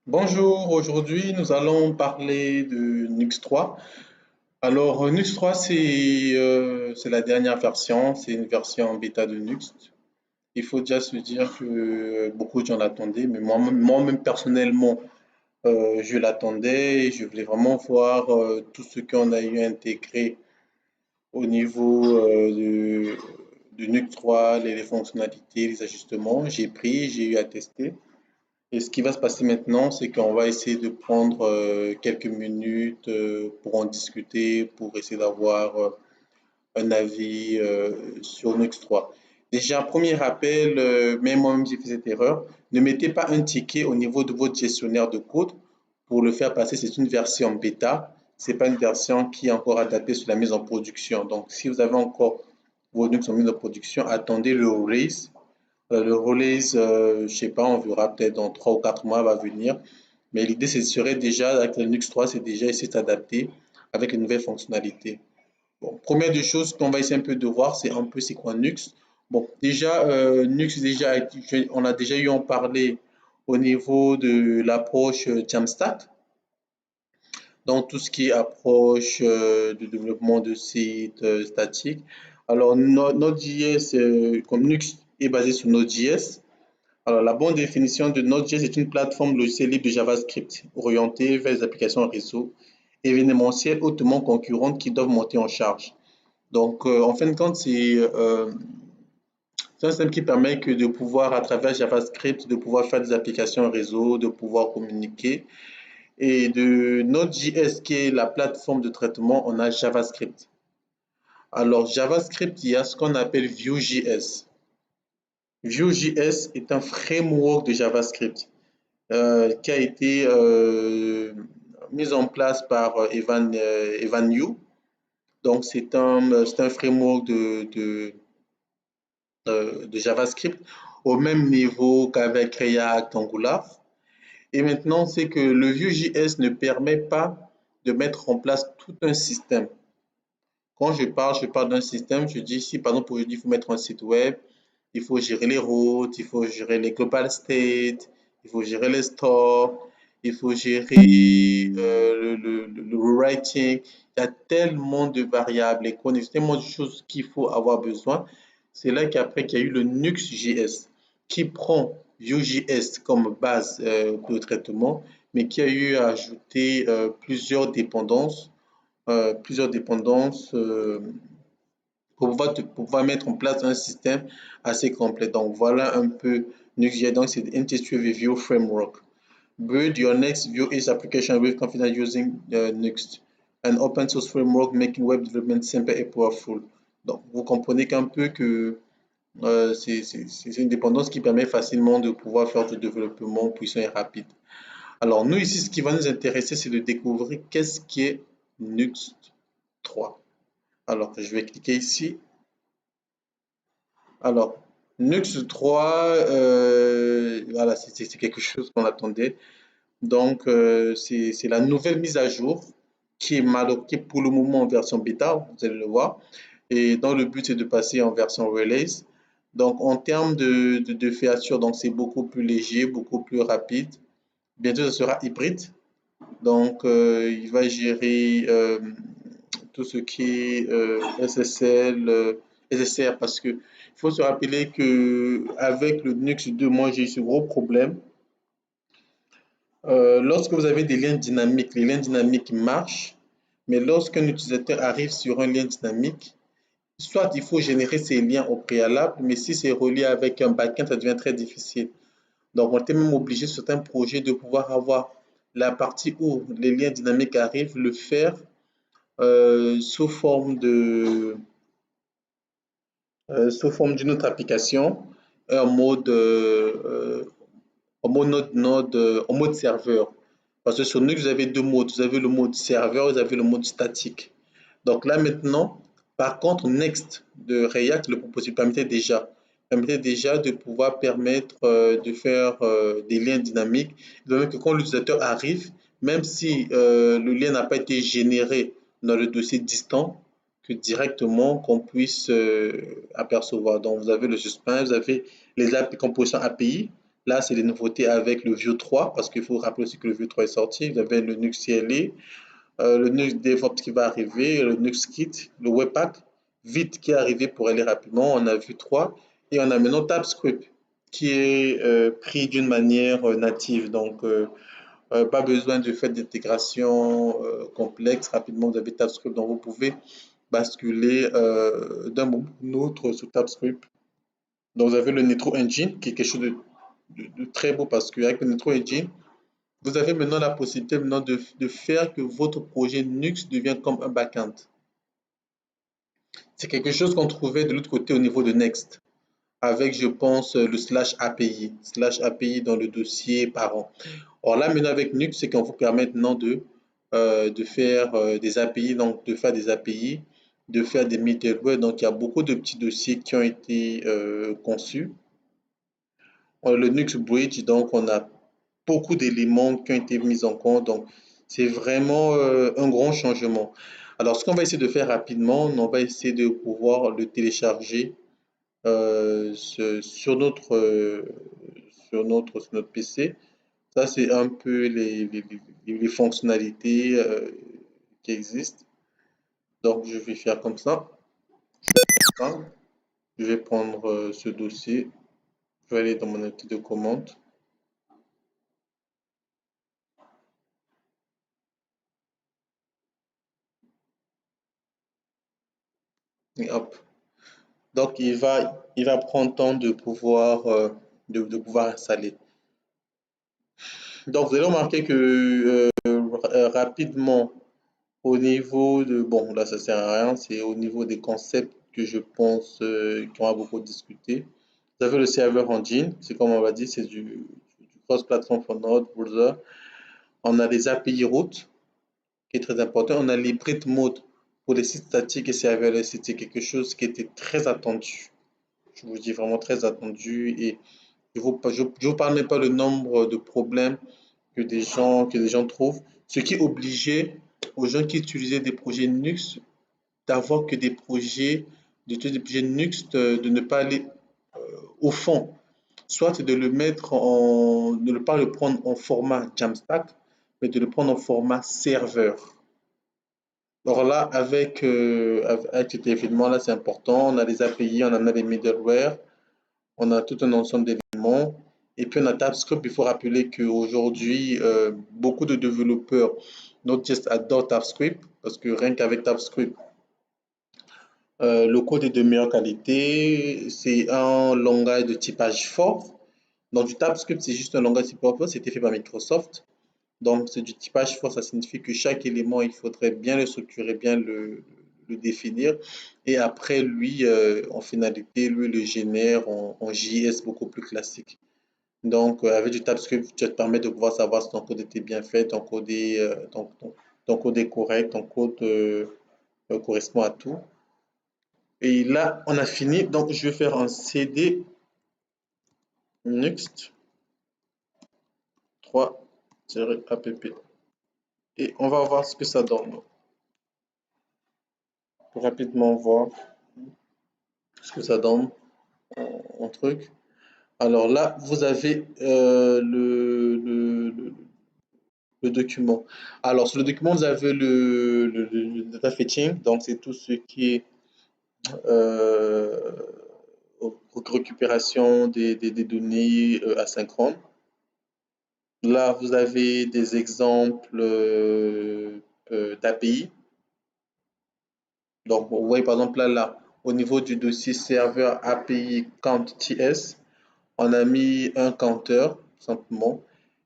Bonjour, aujourd'hui nous allons parler de Nux 3. Alors Nux 3 c'est la dernière version, c'est une version en bêta de Nux. Il faut déjà se dire que beaucoup de gens l'attendaient, mais moi-même personnellement je l'attendais et je voulais vraiment voir tout ce qu'on a eu intégré au niveau de Nux 3, les fonctionnalités, les ajustements. J'ai pris, j'ai eu à tester. Et ce qui va se passer maintenant, c'est qu'on va essayer de prendre quelques minutes pour en discuter, pour essayer d'avoir un avis sur Nux 3. Déjà, premier rappel, même moi-même j'ai fait cette erreur, ne mettez pas un ticket au niveau de votre gestionnaire de code pour le faire passer. C'est une version bêta, c'est pas une version qui est encore adaptée sur la mise en production. Donc, si vous avez encore vos Nux en mise en production, attendez le release le release, je sais pas, on verra peut-être dans 3 ou 4 mois va venir. Mais l'idée, ce serait déjà, avec le Linux 3, c'est déjà essayer de s'adapter avec les nouvelles fonctionnalités. Bon, première des choses qu'on va essayer un peu de voir, c'est un peu c'est quoi Nux. Bon, déjà, Nux, on a déjà eu en parler au niveau de l'approche Jamstack, donc tout ce qui est approche de développement de sites statiques. Alors, Node.js, comme Nux est basé sur Node.js, alors, la bonne définition de Node.js est une plateforme logicielle libre de JavaScript orientée vers les applications réseau événementielles hautement concurrentes qui doivent monter en charge. Donc, en fin de compte, c'est un système qui permet que de pouvoir, à travers JavaScript, de pouvoir faire des applications réseau, de pouvoir communiquer. Et de Node.js, qui est la plateforme de traitement, on a JavaScript. Alors, JavaScript, il y a ce qu'on appelle Vue.js. Vue.js est un framework de JavaScript qui a été mise en place par Evan You. Donc, c'est un framework de JavaScript au même niveau qu'avec React Angular. Et maintenant, c'est que le Vue.js ne permet pas de mettre en place tout un système. Quand je parle d'un système, je dis si par exemple aujourd'hui il faut mettre un site web, il faut gérer les routes, il faut gérer les global state, il faut gérer les stores, il faut gérer le rewriting. Il y a tellement de variables et tellement de choses qu'il faut avoir besoin. C'est là qu'après qu'il y a eu le Nuxt.js qui prend Vue.js comme base de traitement, mais qui a eu à ajouter plusieurs dépendances pour pouvoir mettre en place un système assez complet. Donc voilà un peu Nuxt.js. Donc c'est Industry Review Framework. Build your next Vue.js application with confidence using Nuxt, an open source framework making web development simple et powerful. Donc vous comprenez qu'un peu que c'est une dépendance qui permet facilement de pouvoir faire du développement puissant et rapide. Alors nous ici, ce qui va nous intéresser, c'est de découvrir qu'est-ce qui est Nuxt 3. Alors, je vais cliquer ici. Alors, Nux 3, voilà, c'est quelque chose qu'on attendait. Donc, c'est la nouvelle mise à jour qui est pour le moment en version bêta, vous allez le voir. Et dans le but, c'est de passer en version release. Donc, en termes de feature, donc c'est beaucoup plus léger, beaucoup plus rapide. Bientôt, ce sera hybride. Donc, il va gérer tout ce qui est SSL, SSR, parce que il faut se rappeler que avec le Linux 2, moi j'ai eu ce gros problème. Lorsque vous avez des liens dynamiques, les liens dynamiques marchent, mais lorsqu'un utilisateur arrive sur un lien dynamique, soit il faut générer ces liens au préalable, mais si c'est relié avec un backend, ça devient très difficile. Donc, on était même obligé sur certains projets de pouvoir avoir la partie où les liens dynamiques arrivent, le faire sous forme sous forme d'une autre application, en mode, en mode serveur. Parce que sur Linux, vous avez deux modes. Vous avez le mode serveur, vous avez le mode statique. Donc là maintenant, par contre, Next de React le proposait, permettait déjà de pouvoir permettre de faire des liens dynamiques. Donc que quand l'utilisateur arrive, même si le lien n'a pas été généré dans le dossier distant, que directement qu'on puisse apercevoir. Donc vous avez le suspens, vous avez les compositions API, Là, c'est les nouveautés avec le Vue 3, parce qu'il faut rappeler aussi que le Vue 3 est sorti. Vous avez le Nuxt CLA, le Nuxt DevOps qui va arriver, le Nuxt Kit, le Webpack, vite qui est arrivé pour aller rapidement. On a Vue 3 et on a maintenant TypeScript qui est pris d'une manière native. Donc, pas besoin de faire d'intégration complexe. Rapidement, vous avez TypeScript, donc vous pouvez basculer d'un moment à l'autre sur TypeScript. Donc, vous avez le Nitro Engine qui est quelque chose de très beau parce qu'avec le Nitro Engine, vous avez maintenant la possibilité maintenant de faire que votre projet Nuxt devienne comme un backend. C'est quelque chose qu'on trouvait de l'autre côté au niveau de Next, avec, je pense, le slash API dans le dossier parent. Or là, maintenant avec Nuxt, c'est qu'on vous permet maintenant de faire des API, donc de faire des API, de faire des middleware. Donc, il y a beaucoup de petits dossiers qui ont été conçus. Le Nuxt Bridge, donc on a beaucoup d'éléments qui ont été mis en compte. Donc, c'est vraiment un grand changement. Alors, ce qu'on va essayer de faire rapidement, on va essayer de pouvoir le télécharger sur notre PC. Ça, c'est un peu les fonctionnalités qui existent. Donc, je vais faire comme ça. Je vais prendre ce dossier. Je vais aller dans mon outil de commande. Et hop. Donc, il va prendre temps de pouvoir, de pouvoir installer. Donc, vous allez remarquer que rapidement, au niveau de... Bon, là, ça sert à rien. C'est au niveau des concepts que je pense qu'on va beaucoup discuter. Vous avez le server engine. C'est comme on va dire, c'est du cross-platform for Node, browser. On a les API routes, qui est très important. On a les l'hybrid mode pour les sites statiques et serverless. C'était quelque chose qui était très attendu. Je vous dis vraiment très attendu. Et je vous parle même pas le nombre de problèmes que des gens trouvent. Ce qui obligeait aux gens qui utilisaient des projets Nuxt d'avoir que des projets, d'utiliser des projets Nuxt, de ne pas aller au fond, soit de le mettre en, de ne pas le prendre en format Jamstack, mais de le prendre en format serveur. Alors là, avec cet événement-là, c'est important. On a les API, on en a les middleware, on a tout un ensemble d'éléments. Et puis on a TypeScript. Il faut rappeler qu'aujourd'hui, beaucoup de développeurs, not just adore TypeScript, parce que rien qu'avec TypeScript, le code est de meilleure qualité. C'est un langage de typage fort. Donc du TypeScript, c'est juste un langage de typage fort. C'était fait par Microsoft. Donc c'est du typage fort. Ça signifie que chaque élément, il faudrait bien le structurer, bien le définir. Et après, lui, en finalité, lui le génère en JS beaucoup plus classique. Donc, avec du TypeScript, tu te permet de pouvoir savoir si ton code était bien fait, ton code est correct, ton code correspond à tout. Et là, on a fini. Donc, je vais faire un CD Nuxt 3-app. Et on va voir ce que ça donne. Pour rapidement voir ce que ça donne en truc. Alors là, vous avez le document. Alors, sur le document, vous avez le data fetching. Donc, c'est tout ce qui est euh, récupération des données asynchrones. Là, vous avez des exemples d'API. Donc, vous voyez par exemple là, au niveau du dossier serveur API count.ts, on a mis un compteur simplement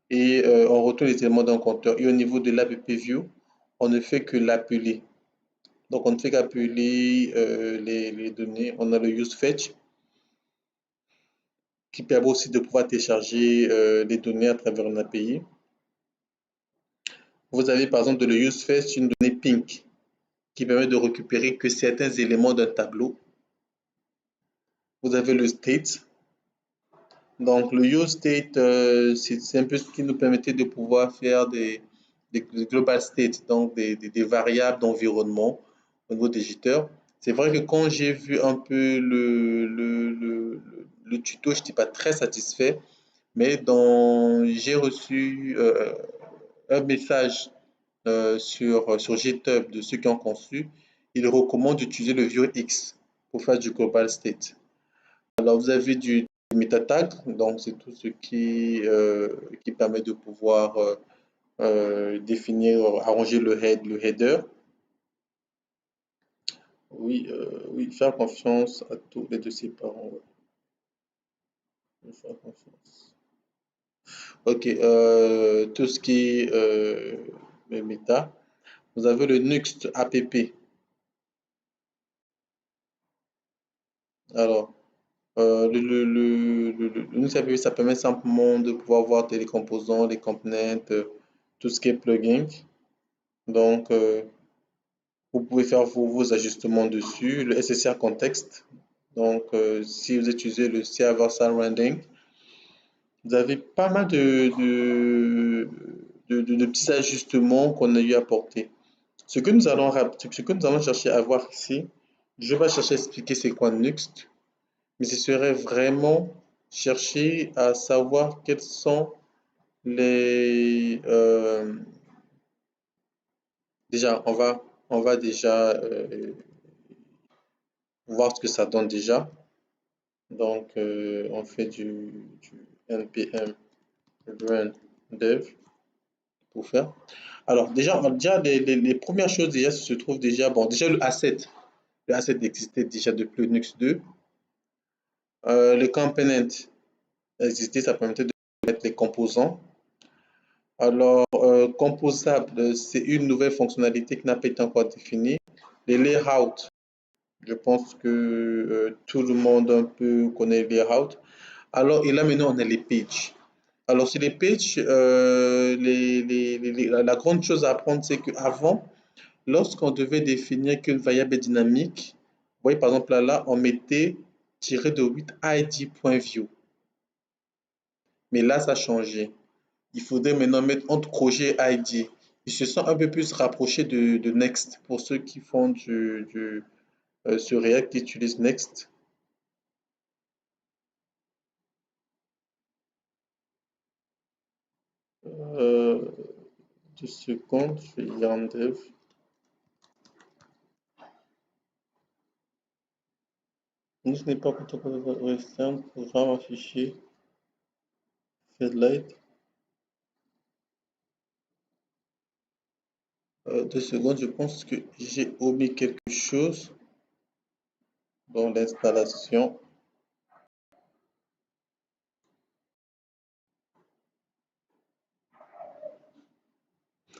et on retourne les éléments d'un compteur. Et au niveau de l'app view, on ne fait que l'appeler. Donc, on ne fait qu'appeler les données. On a le useFetch qui permet aussi de pouvoir télécharger les données à travers une API. Vous avez par exemple de le useFetch une donnée pink qui permet de récupérer que certains éléments d'un tableau. Vous avez le state. Donc le useState, c'est un peu ce qui nous permettait de pouvoir faire des global states, donc des variables d'environnement au niveau des jitters. C'est vrai que quand j'ai vu un peu le tuto, je n'étais pas très satisfait mais j'ai reçu un message sur GitHub de ceux qui ont conçu. Ils recommandent d'utiliser le Vue X pour faire du global state. Alors, vous avez du meta tag, donc c'est tout ce qui permet de pouvoir définir, arranger le header. Oui, oui, faire confiance à tous les de ses parents. Ouais. Faire confiance. Ok, tout ce qui est méta. Vous avez le Nuxt app. Alors, le Nuxt app, ça permet simplement de pouvoir voir les composants, les components, tout ce qui est plugin. Donc, vous pouvez faire vos ajustements dessus. Le SSR contexte. Donc, si vous utilisez le server-side rendering, vous avez pas mal de petits ajustements qu'on a eu à apporter. Ce que nous allons chercher à voir ici, je vais pas chercher à expliquer c'est quoi Nuxt, mais ce serait vraiment chercher à savoir quels sont les... déjà, on va déjà voir ce que ça donne déjà. Donc, on fait du npm run dev pour faire. Alors, déjà les premières choses déjà se trouvent déjà, bon, déjà le asset. Le asset existait déjà depuis Linux 2. Les components existaient, ça permettait de mettre les composants. Alors, composable, c'est une nouvelle fonctionnalité qui n'a pas été encore définie. Les layouts, je pense que tout le monde un peu connaît les layouts. Alors, et là maintenant, on a les pages. Alors, sur les pages, la grande chose à apprendre, c'est qu'avant, lorsqu'on devait définir qu'une variable est dynamique, vous voyez par exemple là, on mettait tiré de 8 id.view. Mais là, ça a changé. Il faudrait maintenant mettre entre crochet id. Ils se sont un peu plus rapprochés de Next. Pour ceux qui font sur React, qui utilisent Next. Euh, 2 secondes, je vais yarn dev. Je n'ai pas protocole externe, programme affiché, Fedlight. 2 secondes, je pense que j'ai omis quelque chose dans l'installation.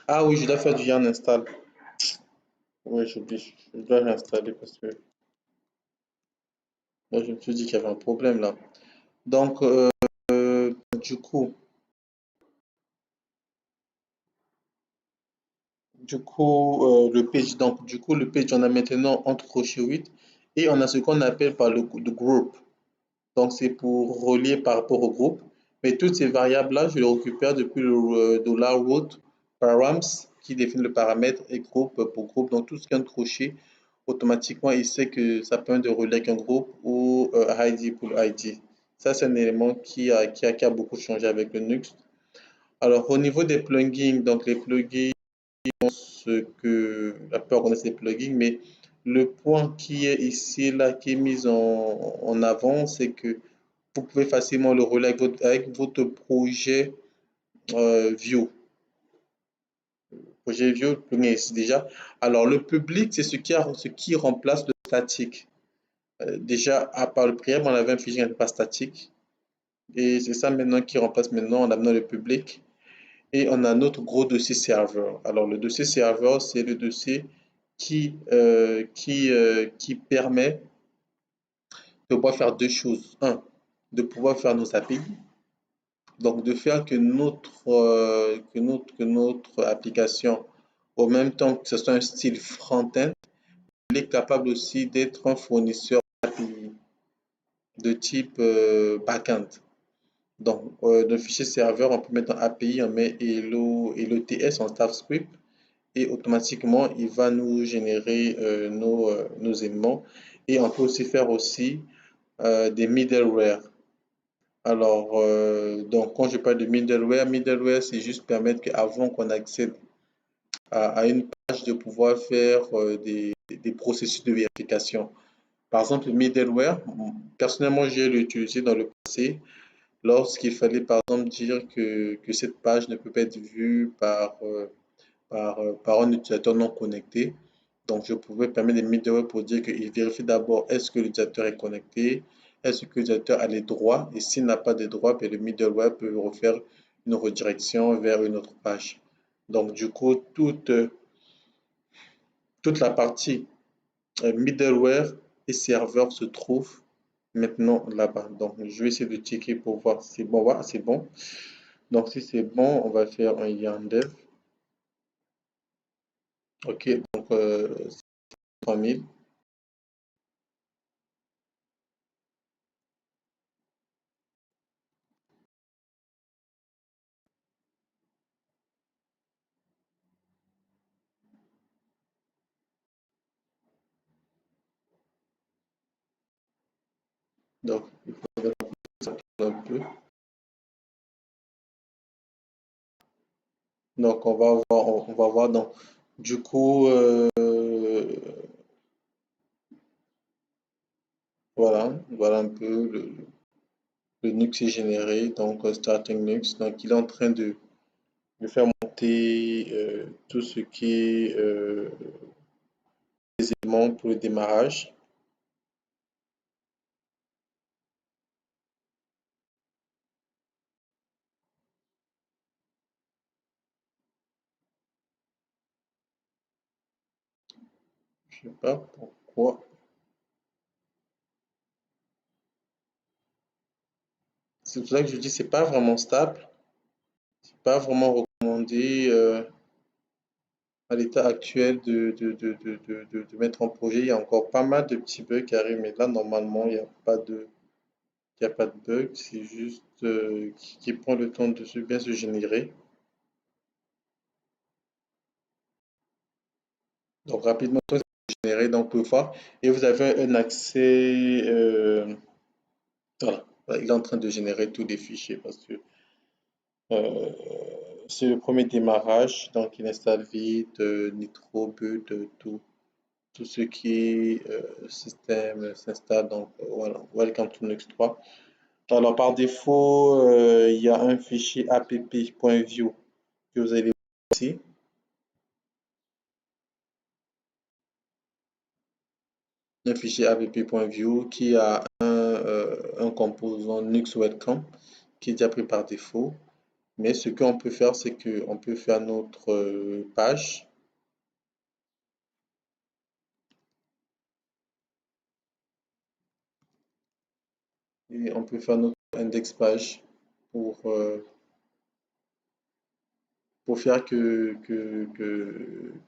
Ah oui, je dois faire du yarn install. Oui, j'oublie, je dois réinstaller parce que moi, je me suis dit qu'il y avait un problème là. Donc, du coup, le page, on a maintenant entre crochet 8 et on a ce qu'on appelle par le group. Donc, c'est pour relier par rapport au groupe. Mais toutes ces variables-là, je les récupère depuis le $root params qui définit le paramètre et groupe pour groupe. Donc, tout ce qui est un crochet, automatiquement, il sait que ça permet de relier avec un groupe ou ID pour ID. Ça, c'est un élément qui a beaucoup changé avec le Nuxt. Alors, au niveau des plugins, donc les plugins, ce que la plupart connaissent les plugins, mais le point qui est ici, là, qui est mis en avant, c'est que vous pouvez facilement le relier avec votre projet Vue. Projet Vue, le plugin est ici déjà. Alors, le public, c'est ce qui remplace le statique. Déjà, à part le préalable, on avait un fichier qui n'était pas statique. Et c'est ça maintenant qui remplace maintenant en amenant le public. Et on a notre gros dossier serveur. Alors, le dossier serveur, c'est le dossier qui permet de pouvoir faire deux choses. Un, de pouvoir faire nos API. Donc, de faire que notre application, au même temps que ce soit un style front-end, il est capable aussi d'être un fournisseur d'API de type back-end. Donc, le fichier serveur, on peut mettre dans API, on met LOTS en TypeScript et automatiquement, il va nous générer nos éléments. Et on peut aussi faire aussi des middleware. Alors, donc, quand je parle de middleware, c'est juste permettre qu'avant qu'on accède à une page, de pouvoir faire des processus de vérification. Par exemple, le middleware, personnellement, j'ai utilisé dans le passé lorsqu'il fallait, par exemple, dire que cette page ne peut pas être vue par un utilisateur non connecté. Donc, je pouvais permettre des middleware pour dire qu'il vérifie d'abord est-ce que l'utilisateur est connecté, est-ce que l'utilisateur a les droits, et s'il n'a pas de droits, ben, le middleware peut refaire une redirection vers une autre page. Donc, du coup, toute la partie middleware et serveur se trouve maintenant là-bas. Donc, je vais essayer de checker pour voir si c'est bon. Voilà, c'est bon. Donc, si c'est bon, on va faire un yarn dev. OK, donc 3000. Donc, il faudrait un peu. Donc, on va voir. Donc, du coup, voilà un peu le Nux est généré. Donc, starting Nux. Donc, il est en train de faire monter tout ce qui est les éléments pour le démarrage. Je sais pas pourquoi. C'est pour ça que je dis c'est pas vraiment stable, c'est pas vraiment recommandé à l'état actuel de mettre en projet. Il y a encore pas mal de petits bugs qui arrivent, mais là normalement il y a pas de bug, c'est juste qui prend le temps de bien se générer. Donc rapidement, tout est généré, donc vous pouvez voir. Et vous avez un accès, voilà, il est en train de générer tous les fichiers parce que euh, c'est le premier démarrage, donc il installe vite, Nitro, Boot, tout ce qui est système s'installe. Donc voilà, welcome to Nux3. Alors par défaut, il y a un fichier app.view que vous allez voir ici. Un fichier app.view qui a un composant Nux Welcome qui est déjà pris par défaut. Mais ce qu'on peut faire, c'est qu'on peut faire notre page. Et on peut faire notre index page pour, euh, pour faire qu'il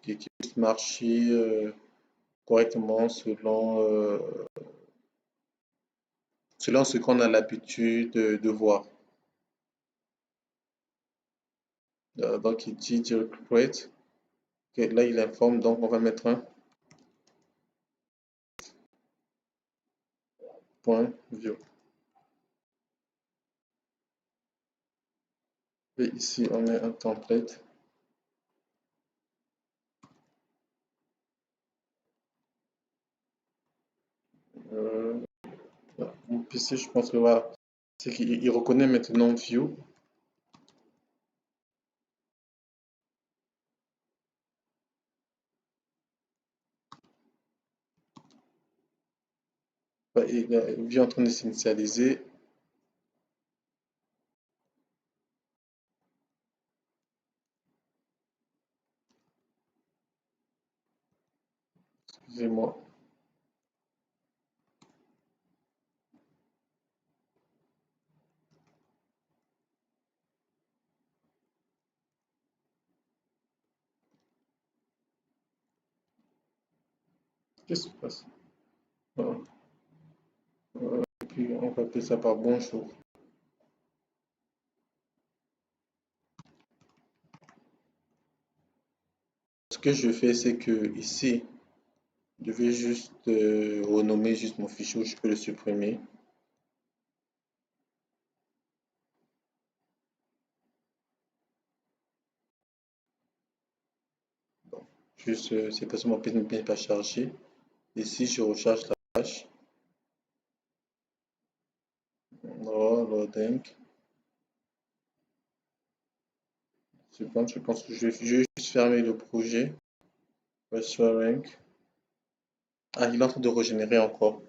puisse marcher correctement selon ce qu'on a l'habitude de voir. Donc, il dit create. Ok, là, il informe, donc on va mettre un point view. Et ici, on met un template. Euh, Mon PC, je pense que voilà, c'est qu'il reconnaît maintenant view. Il a view en train de s'initialiser. Excusez-moi. Qu'est-ce qui se passe? Voilà. Et puis, on va appeler ça par bonjour. Ce que je fais, c'est que ici, je vais juste renommer juste mon fichier où je peux le supprimer. Juste, c'est parce que mon PC n'est pas chargé. Et si je recharge la page, oh, loading, c'est bon, je pense que je vais juste fermer le projet. Restoring. Ah, il est en train de régénérer encore.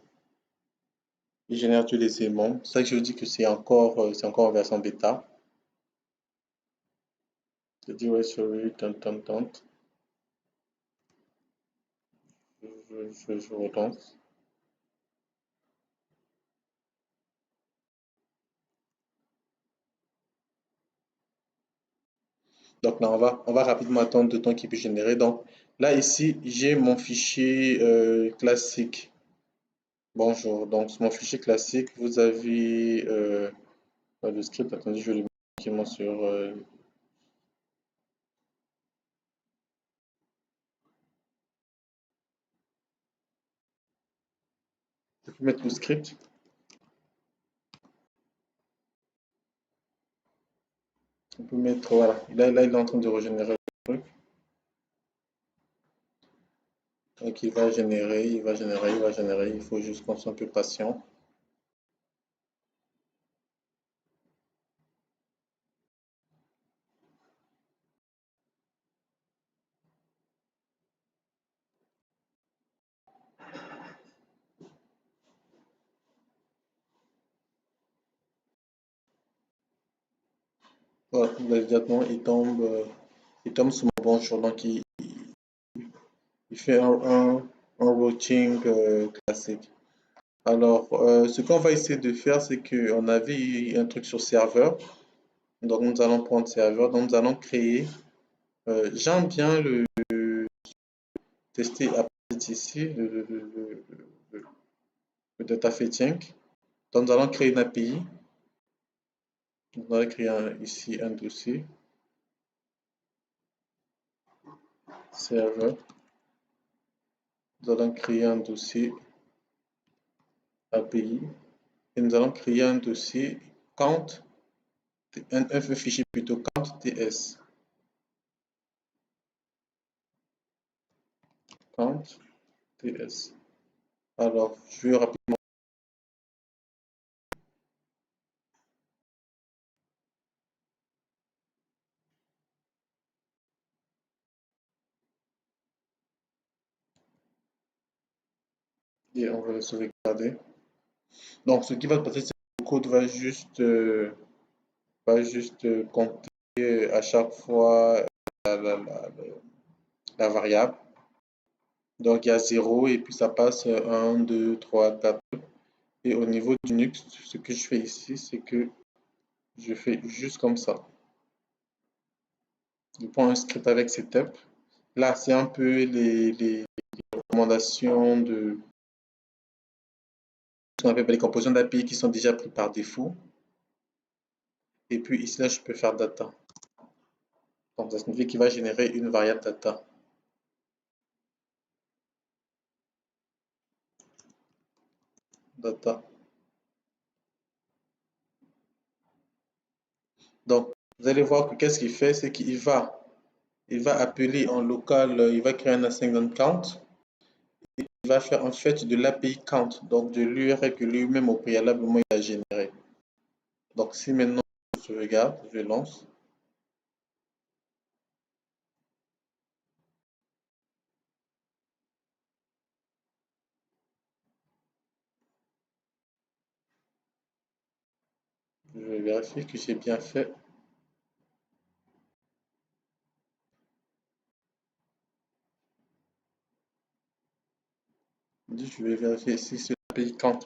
Il génère tous les éléments. C'est ça que je vous dis que c'est encore en version bêta. Je dis restoring, tant. Je relance. Donc là, on va rapidement attendre le temps qu'il peut générer. Donc là, ici, j'ai mon fichier classique. Bonjour. Donc, sur mon fichier classique, vous avez le script. Attendez, je vais le mettre tranquillement sur. Je peux mettre le script. On peut mettre. Voilà. Là, il est en train de régénérer le truc. Donc, il va générer, il va générer, il va générer. Il faut juste qu'on soit un peu patient. Voilà, immédiatement, il tombe sur mon bonjour. Donc, il fait un routing classique. Alors, ce qu'on va essayer de faire, c'est qu'on avait un truc sur serveur. Donc, nous allons prendre serveur. Donc, nous allons créer. J'aime bien le tester à partir d'ici, le data fetching. Donc, nous allons créer une API. Nous allons créer ici un dossier. Serveur. Nous allons créer un dossier API. Et nous allons créer un dossier count, un fichier plutôt count ts. Count ts. Alors, je vais rapidement. Et on va le sauvegarder. Donc, ce qui va se passer, c'est que le code va juste compter à chaque fois la, la- la- la variable. Donc, il y a 0 et puis ça passe 1, 2, 3, 4. Et au niveau du Linux, ce que je fais ici, c'est que je fais juste comme ça. Je prends un script avec setup. Là, c'est un peu les recommandations de ce qu'on appelle les composants d'API qui sont déjà pris par défaut. Et puis ici, là, je peux faire data. Donc, ça signifie qu'il va générer une variable data. Data. Donc, vous allez voir que qu'est-ce qu'il fait, c'est il va appeler en local, il va créer un async count. Il va faire en fait de l'API count, donc de l'URL que lui-même au préalablement il a généré. Donc, si maintenant je regarde, je lance, je vais vérifier que j'ai bien fait. Je vais vérifier si c'est l'API count.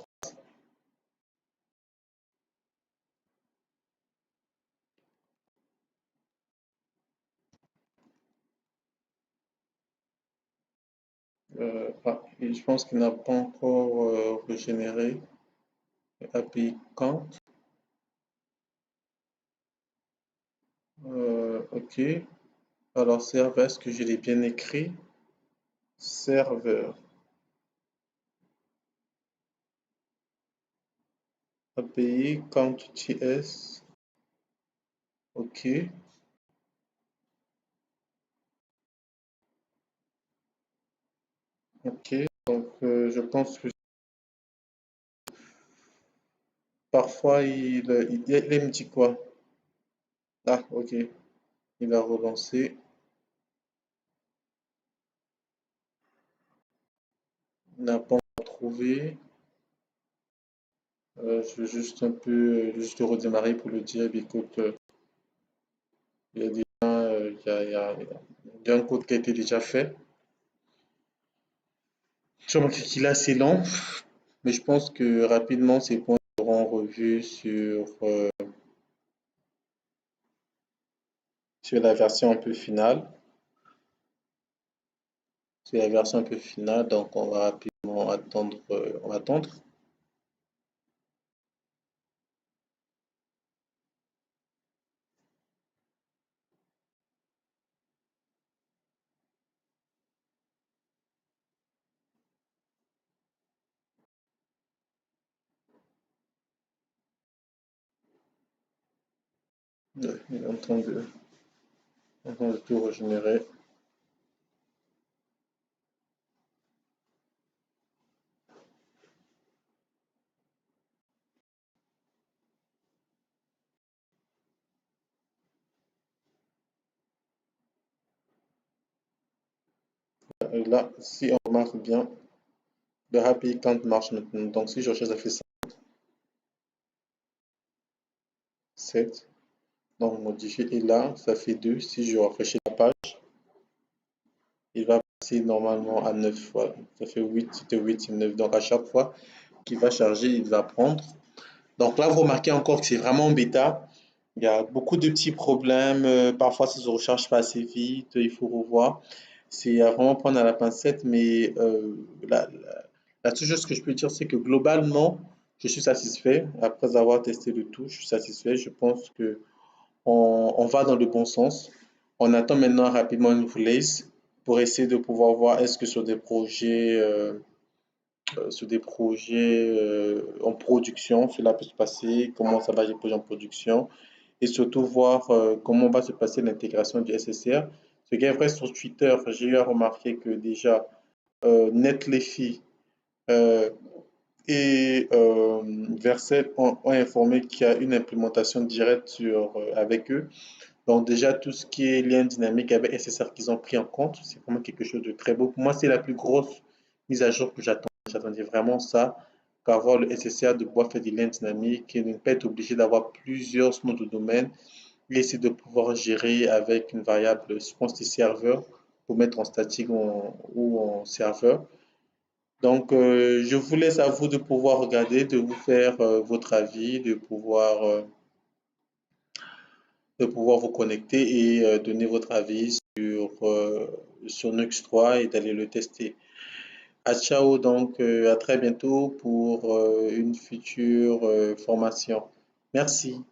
Et je pense qu'il n'a pas encore régénéré API count. Ok. Alors, serveur, est-ce que je l'ai bien écrit? Serveur. API count TS. Ok. Ok, donc je pense que parfois il me dit quoi? Ah, ok, il a relancé, il n'a pas encore trouvé. Je vais juste un peu, juste redémarrer pour le dire, écoute, il y a déjà, il y a un code qui a été déjà fait. Je remarque qu'il est assez lent, mais je pense que rapidement ces points seront revus sur la version un peu finale. Sur la version un peu finale, donc on va rapidement attendre, on va attendre. Il est en train de tout régénérer. Et là, si on remarque bien, le happy count marche maintenant. Donc si je recherche, ça fait 7. Donc modifier et là, ça fait 2. Si je rafraîchis la page, il va passer normalement à 9. Voilà. Ça fait 8, c'était 8, c'est 9. Donc à chaque fois qu'il va charger, il va prendre. Donc là, vous remarquez encore que c'est vraiment en bêta. Il y a beaucoup de petits problèmes. Parfois, ça ne se recharge pas assez vite. Il faut revoir. C'est à vraiment prendre à la pincette. Mais la seule chose que je peux dire, c'est que globalement, je suis satisfait. Après avoir testé le tout, je suis satisfait. Je pense que on va dans le bon sens. On attend maintenant rapidement une release pour essayer de pouvoir voir est-ce que sur des projets en production, cela peut se passer, comment ça va les projets en production, et surtout voir comment va se passer l'intégration du SSR. Ce qui est vrai sur Twitter, j'ai eu à remarquer que déjà Netlify euh, et Vercel ont informé qu'il y a une implémentation directe avec eux. Donc déjà, tout ce qui est lien dynamique avec SSR qu'ils ont pris en compte, c'est vraiment quelque chose de très beau. Pour moi, c'est la plus grosse mise à jour que j'attends. J'attendais vraiment ça, qu'avoir le SSR de pouvoir faire des liens dynamiques et ne pas être obligé d'avoir plusieurs noms de domaine et essayer de pouvoir gérer avec une variable, je pense, des serveurs pour mettre en statique ou en serveur. Donc, je vous laisse à vous de pouvoir regarder, de vous faire votre avis, de pouvoir vous connecter et donner votre avis sur Nux 3 et d'aller le tester. À ciao, donc à très bientôt pour une future formation. Merci.